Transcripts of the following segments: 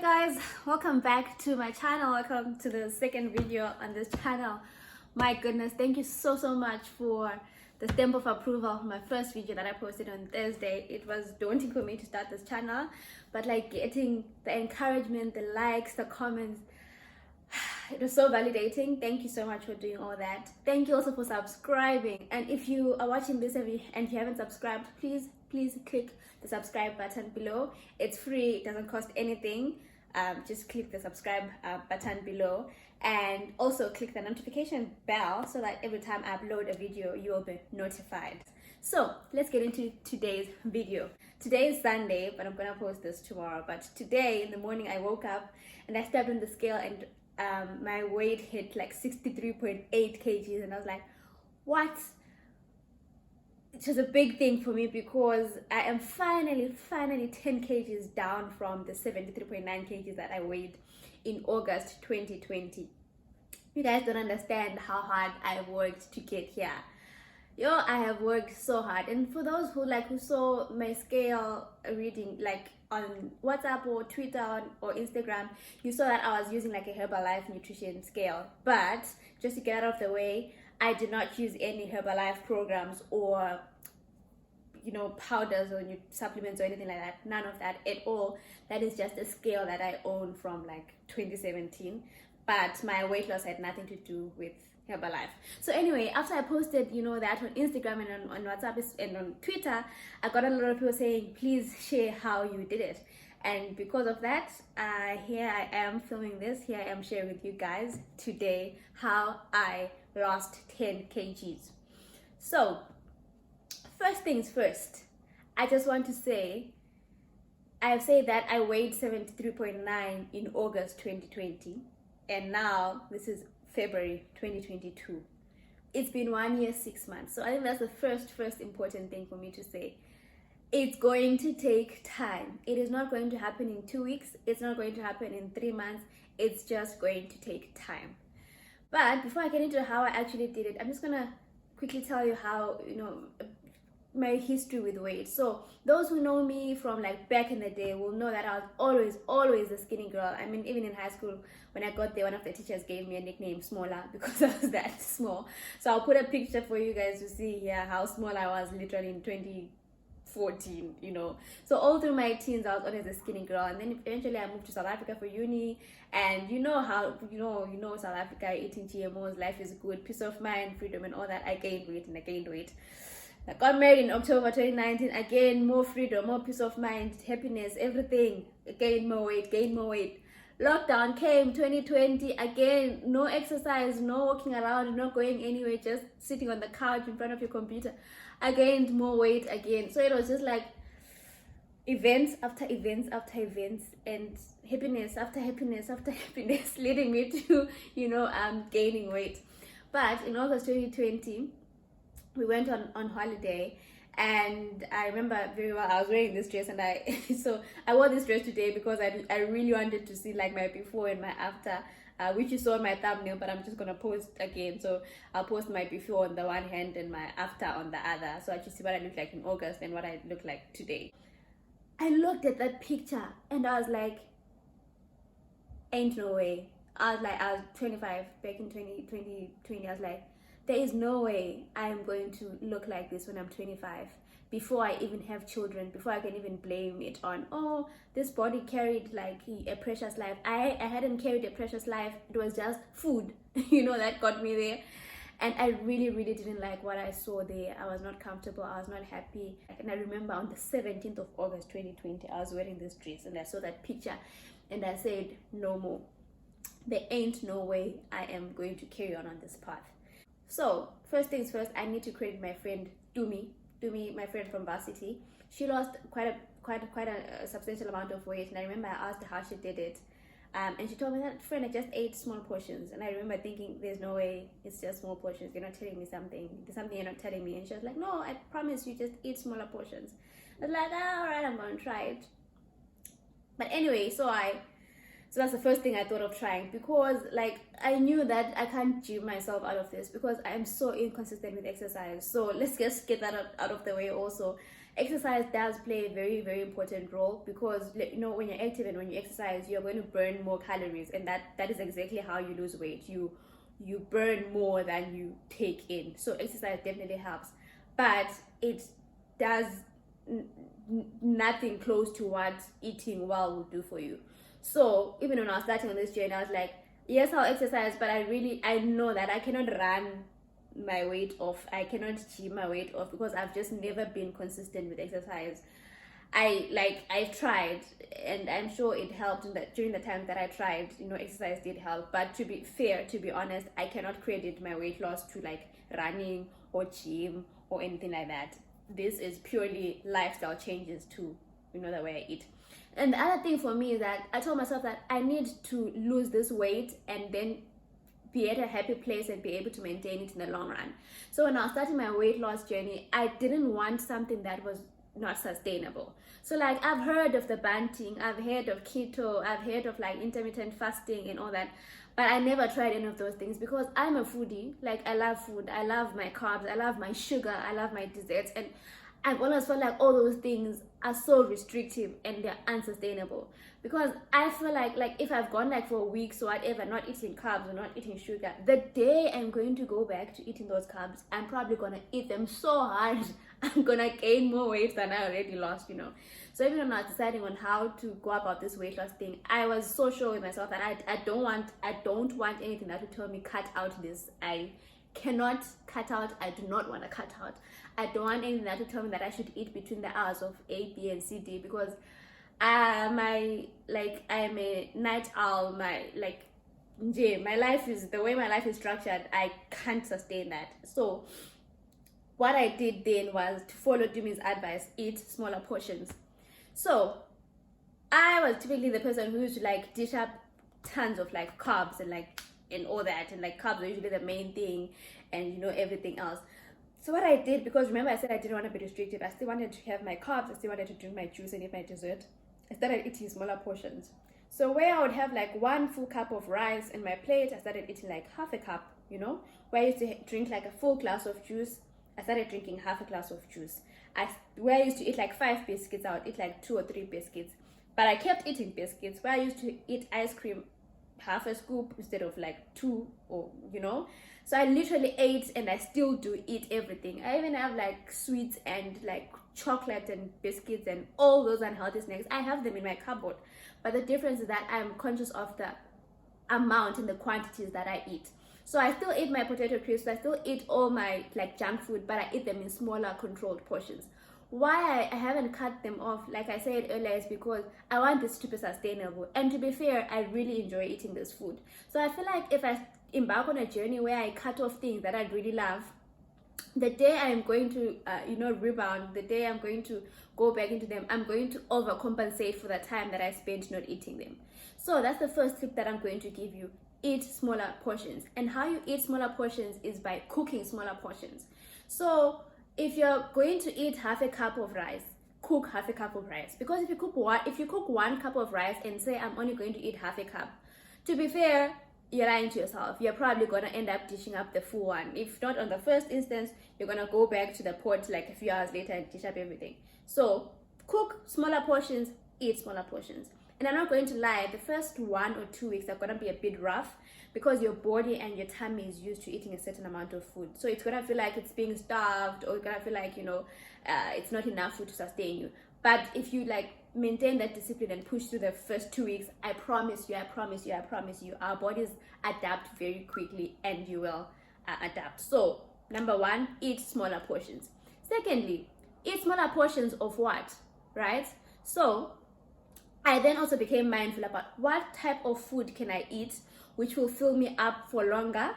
guys, welcome back to my channel. Welcome to the second video on this channel. My goodness, thank you so much for the stamp of approval for my first video that I posted on Thursday. It was daunting for me to start this channel, but like getting the encouragement, the likes, the comments, it was so validating. Thank you so much for doing all that. Thank you also for subscribing, and if you are watching this and you haven't subscribed, please click the subscribe button below. It's free, it doesn't cost anything. Just click the subscribe button below, and also click the notification bell so that every time I upload a video you will be notified. So let's get into today's video. Today is Sunday, but I'm gonna post this tomorrow. But today in the morning I woke up and I stepped on the scale, and my weight hit like 63.8 kgs, and I was like, what? It was a big thing for me because I am finally 10 kgs down from the 73.9 kgs that I weighed in August 2020. You guys don't understand how hard I worked to get here. I have worked so hard. And for those who saw my scale reading like on WhatsApp or Twitter or Instagram, you saw that I was using like a Herbalife nutrition scale. But just to get out of the way, I did not use any Herbalife programs or powders or supplements or anything like that. None of that at all. That is just a scale that I own from like 2017. But my weight loss had nothing to do with Herbalife. So anyway, after I posted that on Instagram and on WhatsApp and on Twitter, I got a lot of people saying, please share how you did it. And because of that, here I am filming this. Here I am sharing with you guys today how I lost 10 kgs. So first things first, I just want to say, I've said that I weighed 73.9 in August 2020, and now this is February 2022. It's been 1 year, 6 months. So I think that's the first important thing for me to say. It's going to take time. It is not going to happen in 2 weeks. It's not going to happen in 3 months. It's just going to take time. But before I get into how I actually did it, I'm just gonna quickly tell you how, my history with weight. So those who know me from like back in the day will know that I was always a skinny girl. I mean, even in high school, when I got there, one of the teachers gave me a nickname, Smaller, because I was that small. So I'll put a picture for you guys to see here how small I was literally in 2014. So all through my teens I was always a skinny girl, and then eventually I moved to South Africa for uni, and how South Africa, eating GMOs, life is good, peace of mind, freedom and all that. I gained weight. I got married in October 2019. Again, more freedom, more peace of mind, happiness, everything. Gained more weight. Lockdown came 2020. Again, no exercise, no walking around, no going anywhere, just sitting on the couch in front of your computer. I gained more weight again. So it was just like events after events after events, and happiness after happiness after happiness, leading me to gaining weight. But in August 2020, we went on holiday, and I remember very well I was wearing this dress, and I wore this dress today because I really wanted to see like my before and my after, which you saw in my thumbnail, but I'm just gonna post again. So I'll post my before on the one hand and my after on the other, so I just see what I look like in August and what I look like today. I looked at that picture and I was like, ain't no way. I was 25 back in 2020. I was like, there is no way I am going to look like this when I'm 25, before I even have children, before I can even blame it on, oh, this body carried like a precious life. I hadn't carried a precious life. It was just food, that got me there. And I really didn't like what I saw there. I was not comfortable. I was not happy. And I remember on the 17th of August 2020, I was wearing this dress, and I saw that picture, and I said, no more. There ain't no way I am going to carry on this path. So first things first, I need to credit my friend Dumi, my friend from varsity. She lost quite a substantial amount of weight, and I remember I asked her how she did it, and she told me that, friend, I just ate small portions. And I remember thinking, there's no way, it's just small portions, you're not telling me something, there's something you're not telling me. And she was like, no, I promise you, just eat smaller portions. I was like, all right, I'm gonna try it. But anyway, so that's the first thing I thought of trying, because like I knew that I can't gym myself out of this because I am so inconsistent with exercise. So let's just get that out of the way also. exercise does play a very, very important role, because when you're active and when you exercise, you're going to burn more calories, and that is exactly how you lose weight. You burn more than you take in. So exercise definitely helps, but it does nothing close to what eating well will do for you. So even when I was starting on this journey, I was like, yes, I'll exercise, but I know that I cannot run my weight off. I cannot gym my weight off, because I've just never been consistent with exercise. I've tried, and I'm sure it helped during the time that I tried, exercise did help. But to be fair, to be honest, I cannot credit my weight loss to like running or gym or anything like that. This is purely lifestyle changes to, the way I eat. And the other thing for me is that I told myself that I need to lose this weight and then be at a happy place and be able to maintain it in the long run. So when I was starting my weight loss journey, I didn't want something that was not sustainable. So like, I've heard of the banting, I've heard of keto, I've heard of like intermittent fasting and all that, but I never tried any of those things, because I'm a foodie. Like, I love food, I love my carbs, I love my sugar, I love my desserts, and I've always felt like all those things are so restrictive and they're unsustainable, because I feel like if I've gone like for weeks or whatever, not eating carbs or not eating sugar, the day I'm going to go back to eating those carbs, I'm probably gonna eat them so hard, I'm gonna gain more weight than I already lost. So even when I was deciding on how to go about this weight loss thing, I was so sure with myself that I don't want anything that would tell me cut out this. I cannot cut out. I do not want to cut out. I don't want anything that will tell me that I should eat between the hours of A, B, and C, D, because I am a night owl. My life is, the way my life is structured, I can't sustain that. So what I did then was to follow Dumi's advice: eat smaller portions. So I was typically the person who used to like dish up tons of like carbs and all that, and like carbs are usually the main thing, and everything else. So what I did, because remember I said I didn't want to be restrictive, I still wanted to have my carbs, I still wanted to drink my juice and eat my dessert, I started eating smaller portions. So where I would have like 1 full cup of rice in my plate, I started eating like half a cup. Where I used to drink like a full glass of juice, I started drinking half a glass of juice. Where I used to eat like 5 biscuits, I would eat like 2 or 3 biscuits. But I kept eating biscuits. Where I used to eat ice cream, half a scoop instead of like 2, or So I literally ate, and I still do eat everything. I even have like sweets and like chocolate and biscuits and all those unhealthy snacks. I have them in my cupboard. But the difference is that I'm conscious of the amount and the quantities that I eat. So I still eat my potato crisps, I still eat all my like junk food, but I eat them in smaller controlled portions. Why I haven't cut them off, like I said earlier, is because I want this to be sustainable. And to be fair, I really enjoy eating this food. So I feel like if I embark on a journey where I cut off things that I really love, the day I am going to rebound, the day I'm going to go back into them, I'm going to overcompensate for the time that I spent not eating them. So that's the first tip that I'm going to give you: eat smaller portions. And how you eat smaller portions is by cooking smaller portions. So if you're going to eat half a cup of rice, cook half a cup of rice. Because if you cook 1 cup of rice and say I'm only going to eat half a cup, to be fair, you're lying to yourself. You're probably gonna end up dishing up the full one. If not on the first instance, you're gonna go back to the pot like a few hours later and dish up everything. So cook smaller portions, eat smaller portions. And I'm not going to lie, the first 1 or 2 weeks are gonna be a bit rough, because your body and your tummy is used to eating a certain amount of food. So it's gonna feel like it's being starved, or it's gonna feel like it's not enough food to sustain you. But if you like maintain that discipline and push through the first 2 weeks, I promise you, our bodies adapt very quickly, and you will adapt. So number 1, eat smaller portions. Secondly, eat smaller portions of what, right? So I then also became mindful about what type of food can I eat which will fill me up for longer.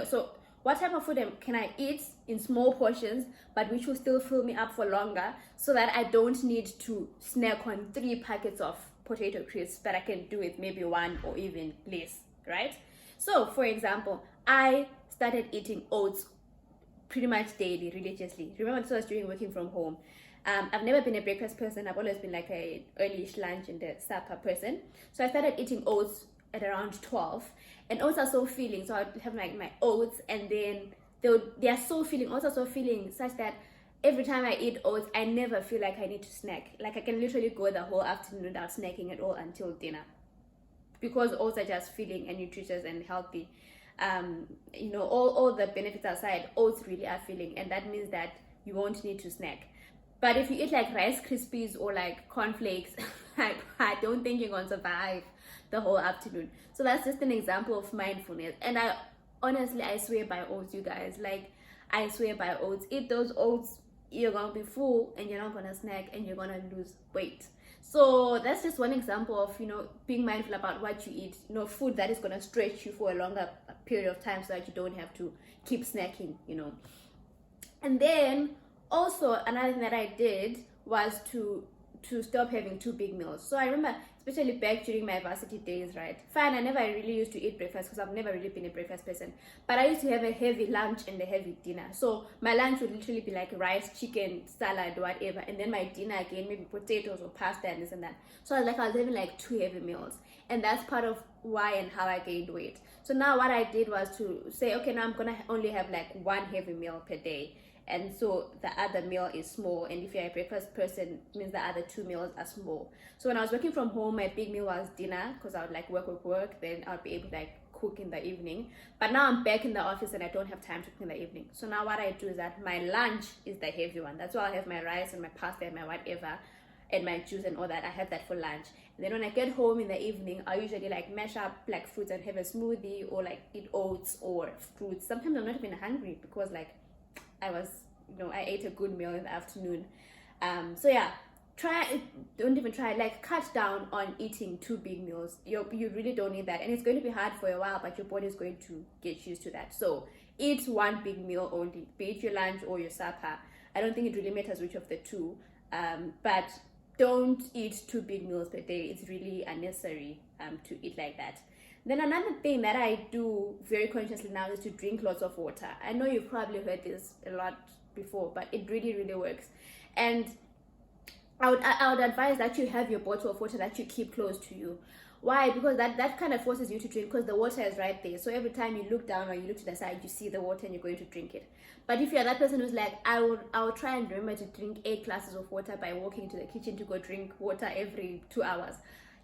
So what type of food can I eat in small portions but which will still fill me up for longer, so that I don't need to snack on 3 packets of potato crisps, but I can do it maybe 1 or even less, right? So for example, I started eating oats pretty much daily, religiously. Remember, this was during working from home. I've never been a breakfast person. I've always been like a early-ish lunch and a supper person. So I started eating oats at around 12, and oats are so filling. So I'd have like my oats, and then oats are so filling such that every time I eat oats, I never feel like I need to snack. Like I can literally go the whole afternoon without snacking at all until dinner, because oats are just filling and nutritious and healthy. You know, all the benefits aside, oats really are filling, and that means that you won't need to snack. But if you eat like Rice Krispies or like cornflakes, I don't think you're gonna survive the whole afternoon. So that's just an example of mindfulness. And I honestly, I swear by oats, you guys. Like, I swear by oats. Eat those oats, you're gonna be full and you're not gonna snack and you're gonna lose weight. So that's just one example of, you know, being mindful about what you eat. You know, food that is gonna stretch you for a longer period of time so that you don't have to keep snacking, you know. And then also another thing that I did was to stop having two big meals. So I remember, especially back during my varsity days, right? Fine, I never really used to eat breakfast because I've never really been a breakfast person. But I used to have a heavy lunch and a heavy dinner. So my lunch would literally be like rice, chicken, salad, whatever. And then my dinner again, maybe potatoes or pasta and this and that. So I was having like two heavy meals. And that's part of why and how I gained weight. So now what I did was to say, okay, now I'm going to only have like one heavy meal per day. And so the other meal is small, and if you're a breakfast person, it means the other two meals are small. So when I was working from home, my big meal was dinner, because I would like work, then I'll be able to like cook in the evening. But now I'm back in the office and I don't have time to cook in the evening. So now what I do is that my lunch is the heavy one. That's why I have my rice and my pasta and my whatever and my juice and all that. I have that for lunch. And then when I get home in the evening, I usually like mash up like fruits and have a smoothie, or like eat oats or fruits. Sometimes I'm not even hungry because like I ate a good meal in the afternoon. So yeah, don't even try, like cut down on eating two big meals. You really don't need that, and it's going to be hard for a while, but your body is going to get used to that. So eat one big meal only, be it your lunch or your supper. I don't think it really matters which of the two, but don't eat two big meals per day. It's really unnecessary to eat like that. Then another thing that I do very consciously now is to drink lots of water. I know you've probably heard this a lot before, but it really, really works. And I would advise that you have your bottle of water that you keep close to you. Why? Because that kind of forces you to drink, because the water is right there. So every time you look down or you look to the side, you see the water and you're going to drink it. But if you're that person who's like, I will try and remember to drink 8 glasses of water by walking to the kitchen to go drink water every 2 hours,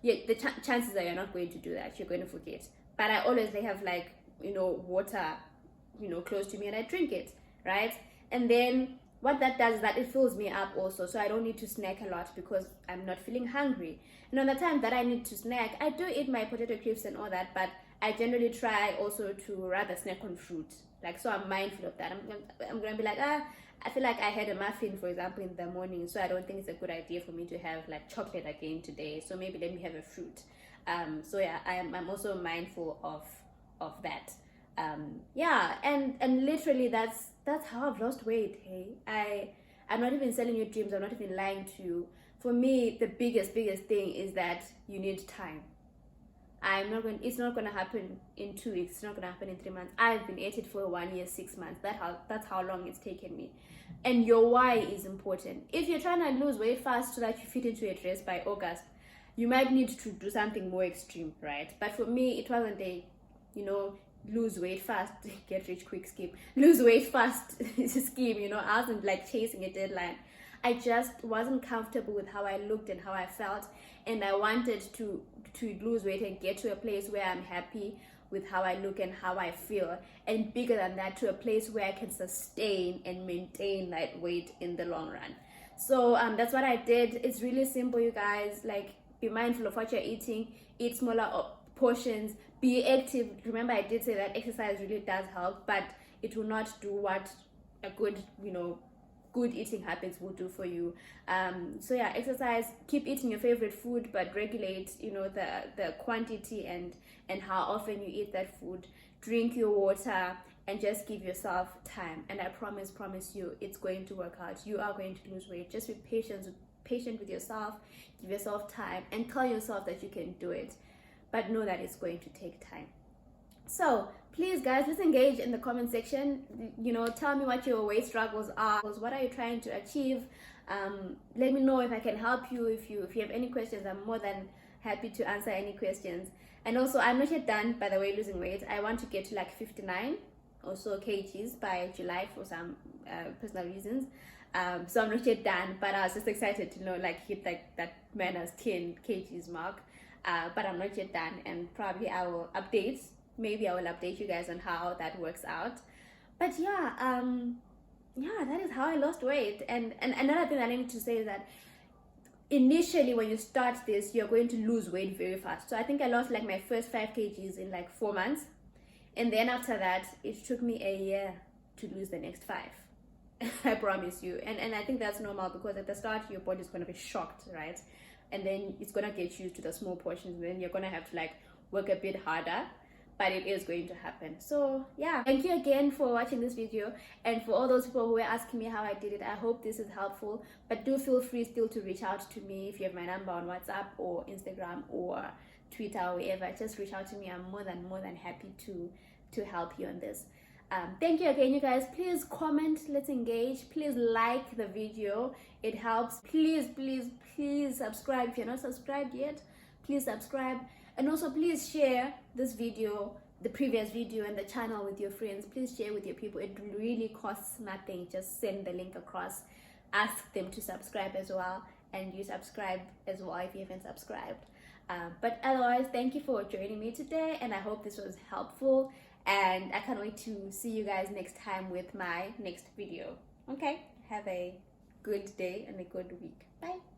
yeah, the chances are you're not going to do that. You're going to forget. But I always have like, water, close to me, and I drink it, right? And then what that does is that it fills me up also, so I don't need to snack a lot because I'm not feeling hungry. And on the time that I need to snack, I do eat my potato chips and all that, but I generally try also to rather snack on fruit. Like, so I'm mindful of that. I'm gonna be like, I feel like I had a muffin, for example, in the morning, so I don't think it's a good idea for me to have like chocolate again today. So maybe let me have a fruit. So yeah, I'm also mindful of that. Yeah, and literally that's how I've lost weight. Hey, I'm not even selling you dreams. I'm not even lying to you. For me, the biggest thing is that you need time. It's not gonna happen in 2 weeks. It's not gonna happen in 3 months. I've been at it for 1 year, 6 months. That's how long it's taken me. And your why is important. If you're trying to lose weight fast so that you fit into a dress by August, you might need to do something more extreme, right? But for me, it wasn't a, lose weight fast, get rich quick scheme. Lose weight fast scheme, I wasn't like chasing a deadline. I just wasn't comfortable with how I looked and how I felt, and I wanted to lose weight and get to a place where I'm happy with how I look and how I feel, and bigger than that, to a place where I can sustain and maintain that weight in the long run. So that's what I did. It's really simple, you guys. Like, be mindful of what you're eating, eat smaller portions, be active. Remember, I did say that exercise really does help, but it will not do what a good eating habits will do for you. So yeah, exercise, keep eating your favorite food, but regulate the quantity and how often you eat that food. Drink your water and just give yourself time, and I promise you, it's going to work out. You are going to lose weight. Just be patient with yourself, give yourself time, and tell yourself that you can do it, but know that it's going to take time. So please, guys, let's engage in the comment section. Tell me what your weight struggles are. What are you trying to achieve? Let me know if I can help you. If you have any questions, I'm more than happy to answer any questions. And also, I'm not yet done, by the way, losing weight. I want to get to like 59 or so kgs by July for some personal reasons. So I'm not yet done, but I was just excited to know, like, hit like that minus 10 kgs mark. But I'm not yet done, and probably I will update. Maybe I will update you guys on how that works out. But yeah, that is how I lost weight. And another thing that I need to say is that initially when you start this, you're going to lose weight very fast. So I think I lost like my first 5 kgs in like 4 months, and then after that it took me a year to lose the next 5. I promise you. And I think that's normal, because at the start your body's going to be shocked, right? And then it's going to get used to the small portions, and then you're going to have to like work a bit harder, but it is going to happen. So yeah, thank you again for watching this video, and for all those people who were asking me how I did it, I hope this is helpful. But do feel free still to reach out to me if you have my number on WhatsApp or Instagram or Twitter or wherever. Just reach out to me. I'm more than happy to help you on this. Thank you again, you guys. Please comment, let's engage. Please like the video, it helps. Please subscribe if you're not subscribed yet. Please subscribe, and also please share this video, the previous video, and the channel with your friends. Please share with your people. It really costs nothing. Just send the link across, ask them to subscribe as well, and you subscribe as well if you haven't subscribed. But otherwise, thank you for joining me today, and I hope this was helpful, and I can't wait to see you guys next time with my next video. Okay, have a good day and a good week. Bye.